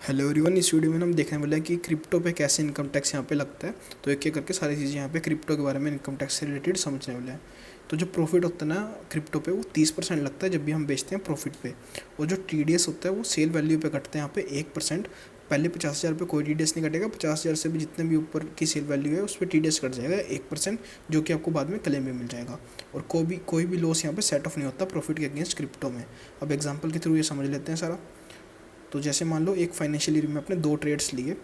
Hello everyone, इस video में हम देखने वाले हैं कि क्रिप्टो पे कैसे इनकम टैक्स यहाँ पे लगता है। तो एक एक करके सारी चीज़ें यहाँ पे क्रिप्टो के बारे में इनकम टैक्स से रिलेटेड समझने वाले हैं। तो जो प्रॉफिट होता है ना क्रिप्टो पे, वो 30% लगता है जब भी हम बेचते हैं प्रॉफिट पे। और जो TDS होता है वो सेल वैल्यू पे कटते हैं यहाँ पे 1%। पहले 50,000 पे कोई TDS नहीं कटेगा, 50,000 से भी जितने भी ऊपर की सेल वैल्यू है उस पर TDS कट जाएगा 1%, जो कि आपको बाद में क्लेम भी मिल जाएगा। और कोई भी लॉस यहाँ पे सेट ऑफ नहीं होता प्रॉफिट के अगेंस्ट क्रिप्टो में। अब एग्जाम्पल के थ्रू ये समझ लेते हैं सारा। तो जैसे मान लो एक फाइनेंशियल ईयर में आपने 2 ट्रेड्स लिए,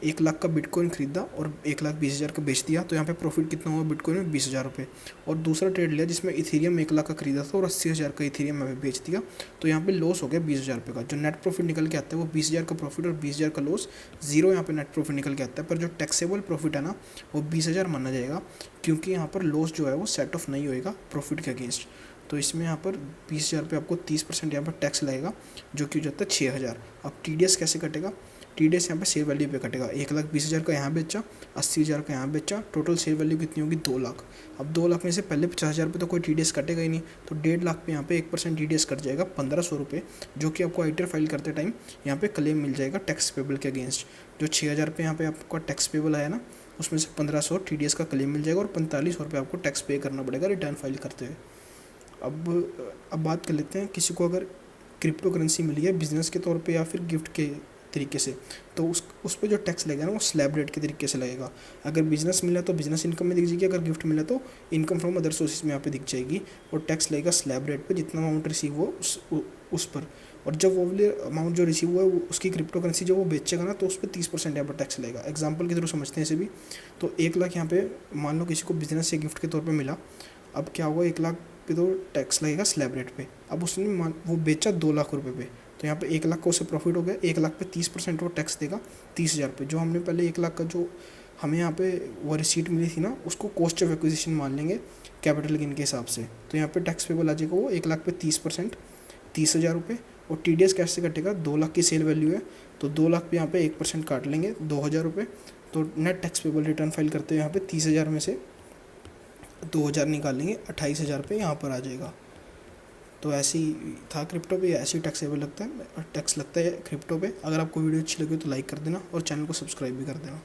1 लाख का बिटकॉइन खरीदा और 1,20,000 का बेच दिया, तो यहाँ पे प्रॉफिट कितना हुआ बिटकॉइन में 20,000 रुपये। और दूसरा ट्रेड लिया जिसमें इथेरियम 1 लाख का खरीदा था और 80,000 का इथेरियम यहाँ पे बेच दिया, तो यहाँ पे लॉस हो गया 20,000 रुपये का। जो नेट प्रॉफिट निकल के आता है वो 20,000 का प्रॉफिट और 20,000 का लॉस, जीरो यहाँ पे नेट प्रॉफिट निकल के आता है। पर जो टैक्सेबल प्रॉफिट है ना वो 20,000 माना जाएगा, क्योंकि यहाँ पर लॉस जो है वो सेट ऑफ नहीं होएगा प्रॉफिट के अगेंस्ट। तो इसमें यहाँ पर 20,000 पे आपको 30% यहाँ पर टैक्स लगेगा, जो कि हो जाता है 6,000। अब TDS कैसे कटेगा? TDS यहाँ पे सेल वैल्यू पे कटेगा। 1,20,000 का यहाँ बेचा, 80,000 का यहाँ बेचा, टोटल सेल वैल्यू कितनी होगी 2 लाख। अब 2 लाख में से पहले 50,000 पे तो कोई TDS कटेगा ही नहीं, तो 1.5 लाख पे यहाँ पे 1% TDS कट जाएगा 1,500 रुपये, जो कि आपको ITR फाइल करते टाइम यहाँ पे क्लेम मिल जाएगा टैक्स पेबल के अगेंस्ट। जो 6,000 पे यहाँ पे आपका टैक्स पेबल आया ना, उसमें से 1,500 TDS का क्लेम मिल जाएगा और 45 रुपये आपको टैक्स पे करना पड़ेगा रिटर्न फाइल करते हुए। अब बात कर लेते हैं, किसी को अगर क्रिप्टो करेंसी मिली है बिजनेस के तौर पे या फिर गिफ्ट के तरीके से, तो उस पर जो टैक्स लगेगा ना वो स्लैब रेट के तरीके से लगेगा। अगर बिजनेस मिला तो बिजनेस इनकम में दिख जाएगी, अगर गिफ्ट मिला तो इनकम फ्रॉम अदर सोर्सेज में यहाँ पे दिख जाएगी। और टैक्स लगेगा स्लैब रेट पे, जितना अमाउंट रिसीव हो उस पर। और जब वो वाले अमाउंट जो रिसीव हुआ है उसकी क्रिप्टो करेंसी जो वो बेचेगा ना, तो उस पर 30% यहाँ पर टैक्स लगेगा। एग्जाम्पल के थ्रू समझते हैं इसे भी। तो 1 लाख यहाँ पे मान लो किसी को बिजनेस से गिफ्ट के तौर पर मिला। अब क्या हुआ, 1 लाख पे तो टैक्स लगेगा स्लैब रेट पे। अब उसने वो बेचा 2 लाख रुपए पे, तो यहाँ पे 1 लाख का उसे प्रॉफिट हो गया। 1 लाख पे 30% वो टैक्स देगा 30,000 पे। जो हमने पहले 1 लाख का जो हमें यहाँ पे वो रिसीट मिली थी ना, उसको कॉस्ट ऑफ एक्विजिशन मान लेंगे कैपिटल गेन के हिसाब से। तो यहाँ पे टैक्स पेबल आ जाएगा वो 1 लाख पे 30%, 30,000 रुपये। और TDS कैसे कटेगा? 2 लाख की सेल वैल्यू है, तो 2 लाख पे यहाँ पे 1% काट लेंगे 2,000 रुपये। तो net tax payable return file करते हैं यहाँ पे 30,000 में से 2,000 निकालेंगे, 28,000 पे यहाँ पर आ जाएगा। तो ऐसे ही था क्रिप्टो पे, ऐसे ही टैक्सेबल लगता है, टैक्स लगता है क्रिप्टो पे। अगर आपको वीडियो अच्छी लगी तो लाइक कर देना और चैनल को सब्सक्राइब भी कर देना।